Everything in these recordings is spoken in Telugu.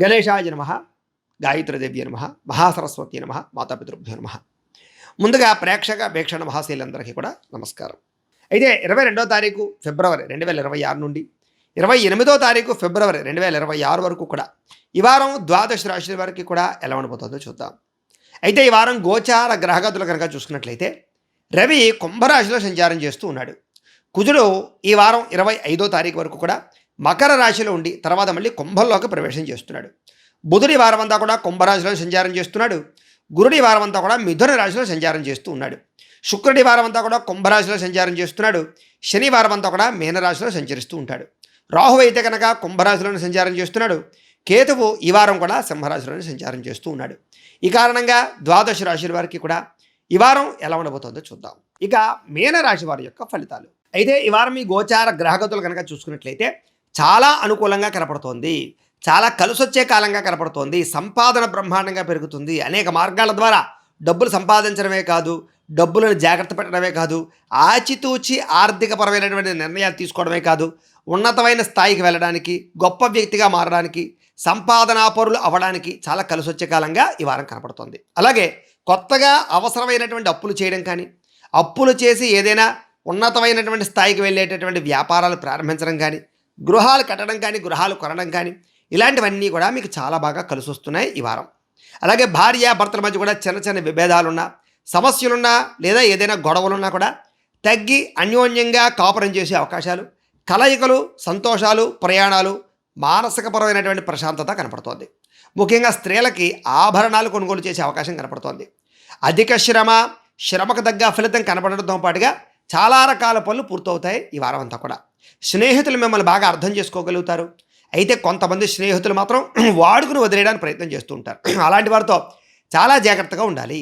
గణేశాయ నమః, గాయత్రీదేవ్య నమః, మహాసరస్వతి నమః, మాతాపితృభ్యో నమః. ముందుగా ప్రేక్షక వీక్షణ మహాశీలందరికీ కూడా నమస్కారం. అయితే 22వ తారీఖు ఫిబ్రవరి 2026 నుండి 28వ తారీఖు ఫిబ్రవరి 2026 వరకు కూడా ఈ వారం ద్వాదశ రాశుల వారికి కూడా ఎలా ఉండబోతుందో చూద్దాం. అయితే ఈ వారం గోచార గ్రహగతులు కనుక చూసుకున్నట్లయితే రవి కుంభరాశిలో సంచారం చేస్తూ ఉన్నాడు. కుజుడు ఈ వారం 25వ తారీఖు వరకు కూడా మకర రాశిలో ఉండి తర్వాత మళ్ళీ కుంభంలోకి ప్రవేశం చేస్తున్నాడు. బుధుడి వారం అంతా కూడా కుంభరాశిలో సంచారం చేస్తున్నాడు. గురుడి వారం అంతా కూడా మిథున రాశిలో సంచారం చేస్తూ ఉన్నాడు. శుక్రుడి వారం అంతా కూడా కుంభరాశిలో సంచారం చేస్తున్నాడు. శని వారం అంతా కూడా మీనరాశిలో సంచరిస్తూ ఉంటాడు. రాహు అయితే కనుక కుంభరాశిలోనే సంచారం చేస్తున్నాడు. కేతువు ఈ వారం కూడా సింహరాశిలోనే సంచారం చేస్తూ ఉన్నాడు. ఈ కారణంగా ద్వాదశ రాశుల వారికి కూడా ఈ వారం ఎలా ఉండబోతుందో చూద్దాం. ఇక మీనరాశి వారి యొక్క ఫలితాలు. అయితే ఈ వారం ఈ గోచార గ్రహగతులు కనుక చూసుకున్నట్లయితే చాలా అనుకూలంగా కనపడుతోంది. చాలా కలిసొచ్చే కాలంగా కనపడుతోంది. సంపాదన బ్రహ్మాండంగా పెరుగుతుంది. అనేక మార్గాల ద్వారా డబ్బులు సంపాదించడమే కాదు, డబ్బులను జాగ్రత్త పెట్టడమే కాదు, ఆచితూచి ఆర్థికపరమైనటువంటి నిర్ణయాలు తీసుకోవడమే కాదు, ఉన్నతమైన స్థాయికి వెళ్ళడానికి, గొప్ప వ్యక్తిగా మారడానికి, సంపాదనాపరులు అవ్వడానికి చాలా కలిసొచ్చే కాలంగా ఈ వారం కనపడుతోంది. అలాగే కొత్తగా అవసరమైనటువంటి అప్పులు చేయడం కానీ, అప్పులు చేసి ఏదైనా ఉన్నతమైనటువంటి స్థాయికి వెళ్ళేటటువంటి వ్యాపారాలు ప్రారంభించడం కానీ, గృహాలు కట్టడం కానీ, గృహాలు కొనడం కానీ, ఇలాంటివన్నీ కూడా మీకు చాలా బాగా కలిసి వస్తున్నాయి ఈ వారం. అలాగే భార్య భర్తల మధ్య కూడా చిన్న చిన్న విభేదాలున్నా, సమస్యలున్నా, లేదా ఏదైనా గొడవలున్నా కూడా తగ్గి అన్యోన్యంగా కాపురం చేసే అవకాశాలు, కలయికలు, సంతోషాలు, ప్రయాణాలు, మానసికపరమైనటువంటి ప్రశాంతత కనపడుతోంది. ముఖ్యంగా స్త్రీలకి ఆభరణాలు కొనుగోలు చేసే అవకాశం కనపడుతోంది. అధిక శ్రమకు తగ్గ ఫలితం కనపడడంతో పాటుగా చాలా రకాల పనులు పూర్తవుతాయి ఈ వారం అంతా కూడా. స్నేహితులు మిమ్మల్ని బాగా అర్థం చేసుకోగలుగుతారు. అయితే కొంతమంది స్నేహితులు మాత్రం వాడుకుని వదిలేయడానికి ప్రయత్నం చేస్తూ ఉంటారు. అలాంటి వారితో చాలా జాగ్రత్తగా ఉండాలి.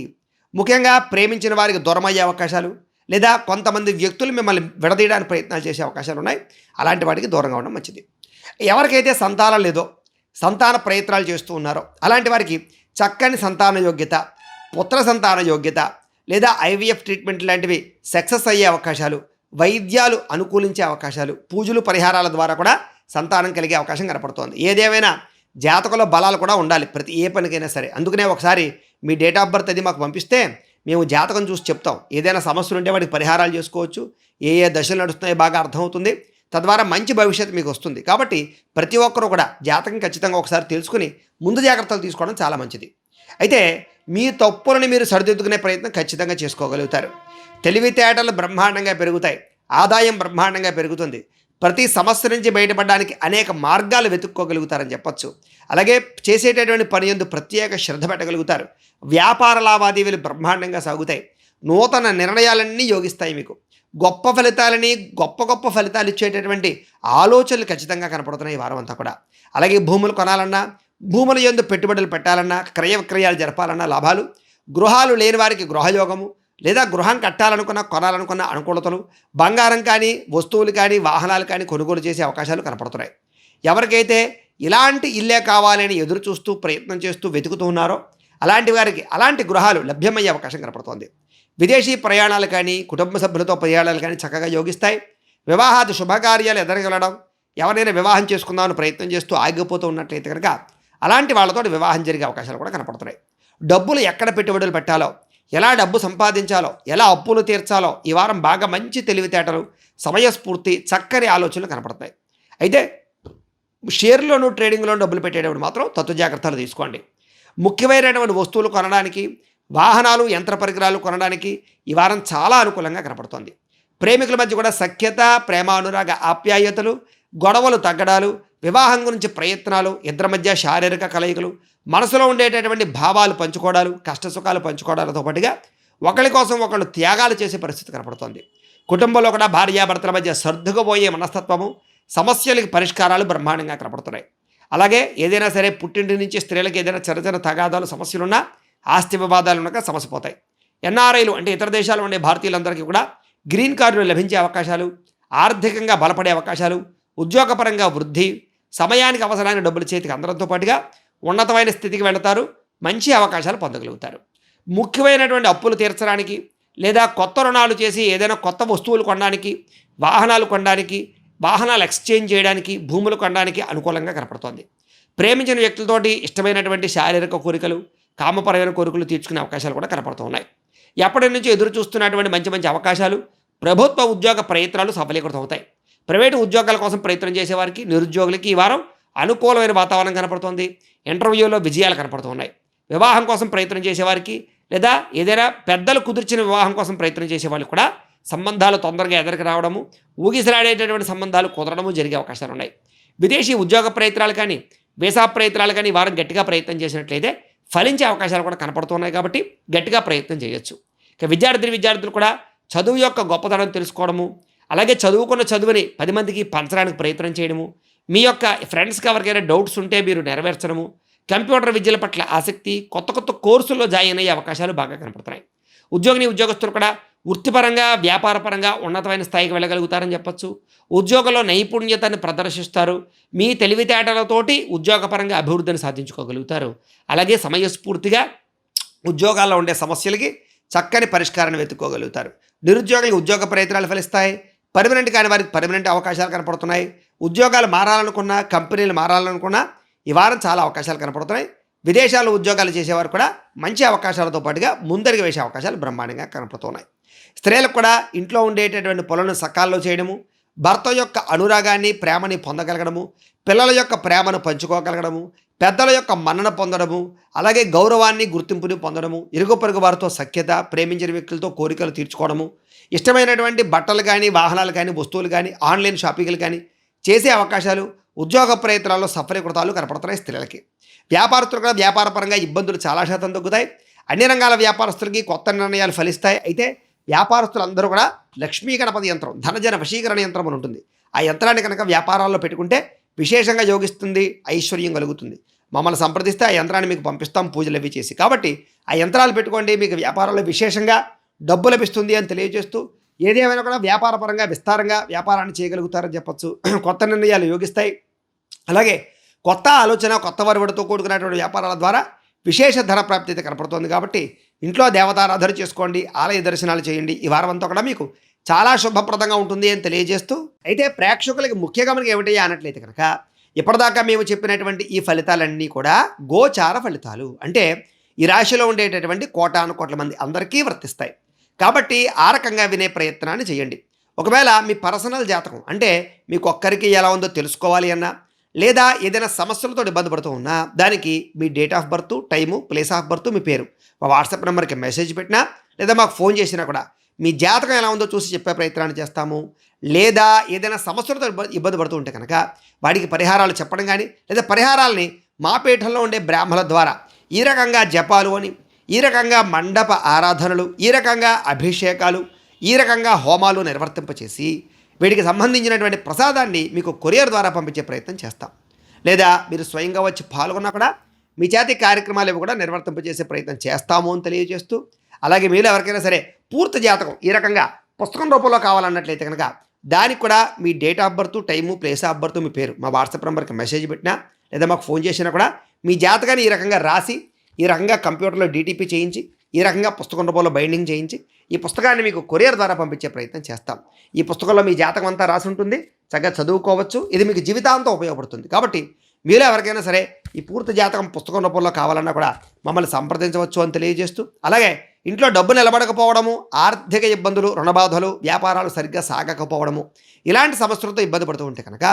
ముఖ్యంగా ప్రేమించిన వారికి దూరం అయ్యే అవకాశాలు, లేదా కొంతమంది వ్యక్తులు మిమ్మల్ని విడదీయడానికి ప్రయత్నాలు చేసే అవకాశాలు ఉన్నాయి. అలాంటి వాటికి దూరంగా ఉండడం మంచిది. ఎవరికైతే సంతానం లేదో, సంతాన ప్రయత్నాలు చేస్తూ ఉన్నారో అలాంటి వారికి చక్కని సంతాన యోగ్యత, పుత్ర సంతాన యోగ్యత, లేదా ఐవీఎఫ్ ట్రీట్మెంట్ లాంటివి సక్సెస్ అయ్యే అవకాశాలు, వైద్యాలు అనుకూలించే అవకాశాలు, పూజలు పరిహారాల ద్వారా కూడా సంతానం కలిగే అవకాశం కనపడుతోంది. ఏదేమైనా జాతకంలో బలాలు కూడా ఉండాలి ప్రతి ఏ పనికైనా సరే. అందుకనే ఒకసారి మీ డేట్ ఆఫ్ బర్త్ అది మాకు పంపిస్తే మేము జాతకం చూసి చెప్తాం. ఏదైనా సమస్యలు ఉంటే వాటికి పరిహారాలు చేసుకోవచ్చు. ఏ ఏ దశలు నడుస్తున్నాయో బాగా అర్థమవుతుంది. తద్వారా మంచి భవిష్యత్తు మీకు వస్తుంది. కాబట్టి ప్రతి ఒక్కరూ కూడా జాతకం ఖచ్చితంగా ఒకసారి తెలుసుకుని ముందు జాగ్రత్తలు తీసుకోవడం చాలా మంచిది. అయితే మీ తప్పులను మీరు సరిదిద్దుకునే ప్రయత్నం ఖచ్చితంగా చేసుకోగలుగుతారు. తెలివితేటలు బ్రహ్మాండంగా పెరుగుతాయి. ఆదాయం బ్రహ్మాండంగా పెరుగుతుంది. ప్రతి సమస్య నుంచి బయటపడడానికి అనేక మార్గాలు వెతుక్కోగలుగుతారని చెప్పచ్చు. అలాగే చేసేటటువంటి పని యందు ప్రత్యేక శ్రద్ధ పెట్టగలుగుతారు. వ్యాపార లావాదేవీలు బ్రహ్మాండంగా సాగుతాయి. నూతన నిర్ణయాలన్నీ యోగిస్తాయి. మీకు గొప్ప ఫలితాలు ఇచ్చేటటువంటి ఆలోచనలు ఖచ్చితంగా కనపడుతున్నాయి ఈ వారం అంతా కూడా. అలాగే భూములు కొనాలన్నా, భూముల యందు పెట్టుబడులు పెట్టాలన్నా, క్రయ విక్రయాలు జరపాలన్నా లాభాలు, గృహాలు లేని వారికి గృహయోగము, లేదా గృహం కట్టాలనుకున్న, కొనాలనుకున్న అనుకూలతలు, బంగారం కానీ, వస్తువులు కానీ, వాహనాలు కానీ కొనుగోలు చేసే అవకాశాలు కనపడుతున్నాయి. ఎవరికైతే ఇలాంటి ఇల్లే కావాలని ఎదురు చూస్తూ ప్రయత్నం చేస్తూ వెతుకుతూ ఉన్నారో అలాంటి వారికి అలాంటి గృహాలు లభ్యమయ్యే అవకాశం కనపడుతోంది. విదేశీ ప్రయాణాలు కానీ, కుటుంబ సభ్యులతో ప్రయాణాలు కానీ చక్కగా యోగిస్తాయి. వివాహాది శుభకార్యాలు ఎదరగలడం, ఎవరైనా వివాహం చేసుకుందామని ప్రయత్నం చేస్తూ ఆగిపోతూ ఉన్నట్లయితే కనుక అలాంటి వాళ్ళతో వివాహం జరిగే అవకాశాలు కూడా కనపడుతున్నాయి. డబ్బులు ఎక్కడ పెట్టుబడులు పెట్టాలో, ఎలా డబ్బు సంపాదించాలో, ఎలా అప్పులు తీర్చాలో ఈ వారం బాగా మంచి తెలివితేటలు, సమయస్ఫూర్తి, చక్కని ఆలోచనలు కనపడతాయి. అయితే షేర్లోను, ట్రేడింగ్లోను డబ్బులు పెట్టేటప్పుడు మాత్రం తత్వ జాగ్రత్తలు తీసుకోండి. ముఖ్యమైనటువంటి వస్తువులు కొనడానికి, వాహనాలు, యంత్ర పరికరాలు కొనడానికి ఈ వారం చాలా అనుకూలంగా కనపడుతోంది. ప్రేమికుల మధ్య కూడా సఖ్యత, ప్రేమానురాగ ఆప్యాయతలు, గొడవలు తగ్గడాలు, వివాహం గురించి ప్రయత్నాలు, ఇద్దరి మధ్య శారీరక కలయికలు, మనసులో ఉండేటటువంటి భావాలు పంచుకోవడాలు, కష్టసుఖాలు పంచుకోవడాలతో పాటుగా ఒకరి కోసం ఒకళ్ళు త్యాగాలు చేసే పరిస్థితి కనపడుతోంది. కుటుంబంలో కూడా భార్యాభర్తల మధ్య సర్దుకుపోయే మనస్తత్వము, సమస్యలకి పరిష్కారాలు బ్రహ్మాండంగా కనపడుతున్నాయి. అలాగే ఏదైనా సరే పుట్టింటి నుంచి స్త్రీలకు ఏదైనా చిన్న చిన్న తగాదాలు, సమస్యలున్నా, ఆస్తి వివాదాలు ఉన్నాక సమస్య పోతాయి. ఎన్ఆర్ఐలు అంటే ఇతర దేశాలు ఉండే భారతీయులందరికీ కూడా గ్రీన్ కార్డులు లభించే అవకాశాలు, ఆర్థికంగా బలపడే అవకాశాలు, ఉద్యోగపరంగా వృద్ధి, సమయానికి అవసరమైన డబ్బులు చేతికి అందడంతో పాటుగా ఉన్నతమైన స్థితికి వెళతారు. మంచి అవకాశాలు పొందగలుగుతారు. ముఖ్యమైనటువంటి అప్పులు తీర్చడానికి, లేదా కొత్త రుణాలు చేసి ఏదైనా కొత్త వస్తువులు కొనడానికి, వాహనాలు కొనడానికి, వాహనాలు ఎక్స్చేంజ్ చేయడానికి, భూములు కొనడానికి అనుకూలంగా కనపడుతోంది. ప్రేమించిన వ్యక్తులతోటి ఇష్టమైనటువంటి శారీరక కోరికలు, కామపరమైన కోరికలు తీర్చుకునే అవకాశాలు కూడా కనపడుతూ ఉన్నాయి. ఎప్పటి నుంచో ఎదురు చూస్తున్నటువంటి మంచి మంచి అవకాశాలు, ప్రభుత్వ ఉద్యోగ ప్రయత్నాలు సఫలీకృతం అవుతాయి. ప్రైవేటు ఉద్యోగాల కోసం ప్రయత్నం చేసేవారికి, నిరుద్యోగులకి ఈ వారం అనుకూలమైన వాతావరణం కనపడుతోంది. ఇంటర్వ్యూలో విజయాలు కనపడుతున్నాయి. వివాహం కోసం ప్రయత్నం చేసేవారికి లేదా ఏదైనా పెద్దలు కుదిర్చిన వివాహం కోసం ప్రయత్నం చేసే వాళ్ళు కూడా సంబంధాలు తొందరగా ఎదరికి రావడము, ఊగిసలాడేటటువంటి సంబంధాలు కుదరడము జరిగే అవకాశాలు ఉన్నాయి. విదేశీ ఉద్యోగ ప్రయత్నాలు కానీ, వీసా ప్రయత్నాలు కానీ ఈ వారం గట్టిగా ప్రయత్నం చేసినట్లయితే ఫలించే అవకాశాలు కూడా కనపడుతున్నాయి. కాబట్టి గట్టిగా ప్రయత్నం చేయొచ్చు. ఇక విద్యార్థులు కూడా చదువు యొక్క గొప్పతనం తెలుసుకోవడము, అలాగే చదువుకున్న చదువుని 10 మందికి పంచడానికి ప్రయత్నం చేయడము, మీ యొక్క ఫ్రెండ్స్కి ఎవరికైనా డౌట్స్ ఉంటే మీరు నెరవేర్చడము, కంప్యూటర్ విద్యల పట్ల ఆసక్తి, కొత్త కొత్త కోర్సుల్లో జాయిన్ అయ్యే అవకాశాలు బాగా కనపడుతున్నాయి. ఉద్యోగస్తులు కూడా వృత్తిపరంగా, వ్యాపారపరంగా ఉన్నతమైన స్థాయికి వెళ్ళగలుగుతారని చెప్పచ్చు. ఉద్యోగంలో నైపుణ్యతను ప్రదర్శిస్తారు. మీ తెలివితేటలతోటి ఉద్యోగపరంగా అభివృద్ధిని సాధించుకోగలుగుతారు. అలాగే సమయస్ఫూర్తిగా ఉద్యోగాల్లో ఉండే సమస్యలకి చక్కని పరిష్కారాన్ని వెతుక్కోగలుగుతారు. నిరుద్యోగులకు ఉద్యోగ ప్రయత్నాలు ఫలిస్తాయి. పర్మనెంట్ కాని వారికి పర్మనెంట్ అవకాశాలు కనపడుతున్నాయి. ఉద్యోగాలు మారాలనుకున్నా, కంపెనీలు మారాలనుకున్నా ఈ వారం చాలా అవకాశాలు కనపడుతున్నాయి. విదేశాల్లో ఉద్యోగాలు చేసేవారు కూడా మంచి అవకాశాలతో పాటుగా ముందరికి వేసే అవకాశాలు బ్రహ్మాండంగా కనపడుతున్నాయి. స్త్రీలకు కూడా ఇంట్లో ఉండేటటువంటి పనులను సకాల్లో చేయడము, భర్త యొక్క అనురాగాన్ని, ప్రేమని పొందగలగడము, పిల్లల యొక్క ప్రేమను పంచుకోగలగడము, పెద్దల యొక్క మన్నన పొందడము, అలాగే గౌరవాన్ని, గుర్తింపుని పొందడము, ఇరుగు పొరుగు వారితో సఖ్యత, ప్రేమించిన వ్యక్తులతో కోరికలు తీర్చుకోవడము, ఇష్టమైనటువంటి బట్టలు కానీ, వాహనాలు కానీ, వస్తువులు కానీ, ఆన్లైన్ షాపింగ్లు కానీ చేసే అవకాశాలు, ఉద్యోగ ప్రయత్నాల్లో సఫలీకృతాలు కనపడుతున్నాయి స్త్రీలకి. వ్యాపారస్తులు కూడా వ్యాపారపరంగా ఇబ్బందులు చాలా శాతం తగ్గుతాయి. అన్ని రంగాల వ్యాపారస్తులకి కొత్త నిర్ణయాలు ఫలిస్తాయి. అయితే వ్యాపారస్తులందరూ కూడా లక్ష్మీ గణపతి యంత్రం, ధనజన వశీకరణ యంత్రం అని ఉంటుంది. ఆ యంత్రాన్ని కనుక వ్యాపారాల్లో పెట్టుకుంటే విశేషంగా యోగిస్తుంది, ఐశ్వర్యం కలుగుతుంది. మమ్మల్ని సంప్రదిస్తే ఆ యంత్రాన్ని మీకు పంపిస్తాం పూజలు అవి చేసి. కాబట్టి ఆ యంత్రాలు పెట్టుకోండి, మీకు వ్యాపారంలో విశేషంగా డబ్బు లభిస్తుంది అని తెలియజేస్తూ, ఏదేమైనా కూడా వ్యాపారపరంగా విస్తారంగా వ్యాపారాన్ని చేయగలుగుతారని చెప్పచ్చు. కొత్త నిర్ణయాలు యోగిస్తాయి. అలాగే కొత్త ఆలోచన, కొత్త వరవడితో కూడుకున్నటువంటి వ్యాపారాల ద్వారా విశేష ధన ప్రాప్తి అయితే కనపడుతుంది. కాబట్టి ఇంట్లో దేవతారాధన చేసుకోండి, ఆలయ దర్శనాలు చేయండి. ఈ వారం అంతా కూడా మీకు చాలా శుభప్రదంగా ఉంటుంది అని తెలియజేస్తూ, అయితే ప్రేక్షకులకి ముఖ్యంగా మనకి ఏమిటయ్యా అన్నట్లయితే కనుక ఇప్పటిదాకా మేము చెప్పినటువంటి ఈ ఫలితాలన్నీ కూడా గోచార ఫలితాలు. అంటే ఈ రాశిలో ఉండేటటువంటి కోటాను కోట్ల మంది అందరికీ వర్తిస్తాయి. కాబట్టి ఆ రకంగా వినే ప్రయత్నాన్ని చేయండి. ఒకవేళ మీ పర్సనల్ జాతకం అంటే మీకు ఒక్కరికి ఎలా ఉందో తెలుసుకోవాలి అన్నా, లేదా ఏదైనా సమస్యలతో ఇబ్బంది పడుతూ ఉన్నా, దానికి మీ date of birth, time, place of birth, మీ పేరు మా వాట్సాప్ నెంబర్కి మెసేజ్ పెట్టినా లేదా మాకు ఫోన్ చేసినా కూడా మీ జాతకం ఎలా ఉందో చూసి చెప్పే ప్రయత్నాన్ని చేస్తాము. లేదా ఏదైనా సమస్యలతో ఇబ్బంది పడుతూ ఉంటే కనుక వాడికి పరిహారాలు చెప్పడం కానీ, లేదా పరిహారాలని మా పీఠంలో ఉండే బ్రాహ్మణుల ద్వారా ఈ రకంగా జపాలు అని, ఈ రకంగా మండప ఆరాధనలు, ఈ రకంగా అభిషేకాలు, ఈ రకంగా హోమాలు నిర్వర్తింపచేసి వీటికి సంబంధించినటువంటి ప్రసాదాన్ని మీకు కొరియర్ ద్వారా పంపించే ప్రయత్నం చేస్తాం. లేదా మీరు స్వయంగా వచ్చి పాల్గొన్నా కూడా మీ చేతి కార్యక్రమాలు ఇవి కూడా నిర్వర్తింపజేసే ప్రయత్నం చేస్తాము అని తెలియజేస్తూ, అలాగే మీరు ఎవరికైనా సరే పూర్తి జాతకం ఈ రకంగా పుస్తకం రూపంలో కావాలన్నట్లయితే కనుక దానికి కూడా మీ date of birth, time, place of birth, మీ పేరు మా వాట్సాప్ నెంబర్కి మెసేజ్ పెట్టినా లేదా మాకు ఫోన్ చేసినా కూడా మీ జాతకాన్ని ఈ రకంగా రాసి, ఈ రకంగా కంప్యూటర్లో డీటీపీ చేయించి, ఈ రకంగా పుస్తకం రూపంలో బైండింగ్ చేయించి ఈ పుస్తకాన్ని మీకు కొరియర్ ద్వారా పంపించే ప్రయత్నం చేస్తాం. ఈ పుస్తకంలో మీ జాతకం అంతా రాసి ఉంటుంది, చక్కగా చదువుకోవచ్చు. ఇది మీకు జీవితాంతం ఉపయోగపడుతుంది. కాబట్టి మీరు ఎవరికైనా సరే ఈ పూర్తి జాతకం పుస్తకం రూపంలో కావాలన్నా కూడా మమ్మల్ని సంప్రదించవచ్చు అని తెలియజేస్తూ, అలాగే ఇంట్లో డబ్బు నిలబడకపోవడము, ఆర్థిక ఇబ్బందులు, రుణబాధలు, వ్యాపారాలు సరిగ్గా సాగకపోవడము, ఇలాంటి సమస్యలతో ఇబ్బంది పడుతూ ఉంటే కనుక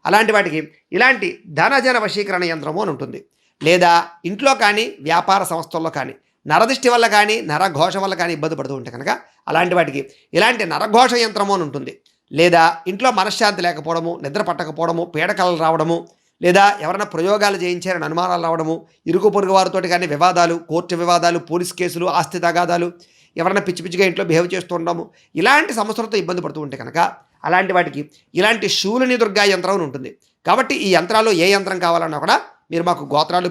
అలాంటి వాటికి ఇలాంటి ధనజన వశీకరణ యంత్రము అని ఉంటుంది. లేదా ఇంట్లో కానీ వ్యాపార సంస్థల్లో కానీ నరదిష్టి వల్ల కానీ నరఘోష వల్ల కానీ ఇబ్బంది పడుతూ ఉంటే కనుక అలాంటి వాటికి ఇలాంటి నరఘోష యంత్రము అని ఉంటుంది. లేదా ఇంట్లో మనశ్శాంతి లేకపోవడము, నిద్ర పట్టకపోవడము, పీడకలలు రావడము, లేదా ఎవరైనా ప్రయోగాలు చేయించారని అనుమానాలు రావడము, ఇరుగు పొరుగు వారితోటి కానీ వివాదాలు, కోర్టు వివాదాలు, పోలీస్ కేసులు, ఆస్తి తగాదాలు, ఎవరైనా పిచ్చి పిచ్చిగా ఇంట్లో బిహేవ్ చేస్తూ ఉండము, ఇలాంటి సమస్యలతో ఇబ్బంది పడుతూ ఉంటే కనుక అలాంటి వాటికి ఇలాంటి శూలిని దుర్గా యంత్రం అని ఉంటుంది. కాబట్టి ఈ యంత్రాలు ఏ యంత్రం కావాలన్నా కూడా మీరు మాకు గోత్రాలు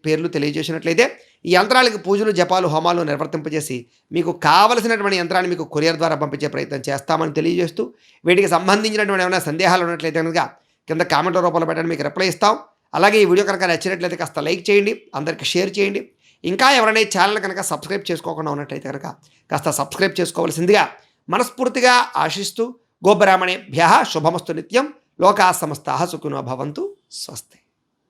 పేర్లు తెలియజేసినట్లయితే ఈ యంత్రాలకి పూజలు, జపాలు, హోమాలు నిర్వర్తింపజేసి మీకు కావలసినటువంటి యంత్రాన్ని మీకు కొరియర్ ద్వారా పంపించే ప్రయత్నం చేస్తామని తెలియజేస్తూ, వీటికి సంబంధించినటువంటి ఏమైనా సందేహాలు ఉన్నట్లయితే కనుక కింద కామెంట్ రూపంలో పెట్టండి, మీకు రిప్లై ఇస్తాం. అలాగే ఈ వీడియో కనుక నచ్చినట్లయితే కాస్త లైక్ చేయండి, అందరికీ షేర్ చేయండి. ఇంకా ఎవరైనా ఈ ఛానల్ కనుక సబ్స్క్రైబ్ చేసుకోకుండా ఉన్నట్లయితే కనుక కాస్త సబ్స్క్రైబ్ చేసుకోవాల్సిందిగా మనస్ఫూర్తిగా ఆశిస్తూ, గోబ్రాహ్మణేభ్యః శుభమస్తు నిత్యం, లోకా సమస్తాః సుఖినో భవంతు. స్వస్తి.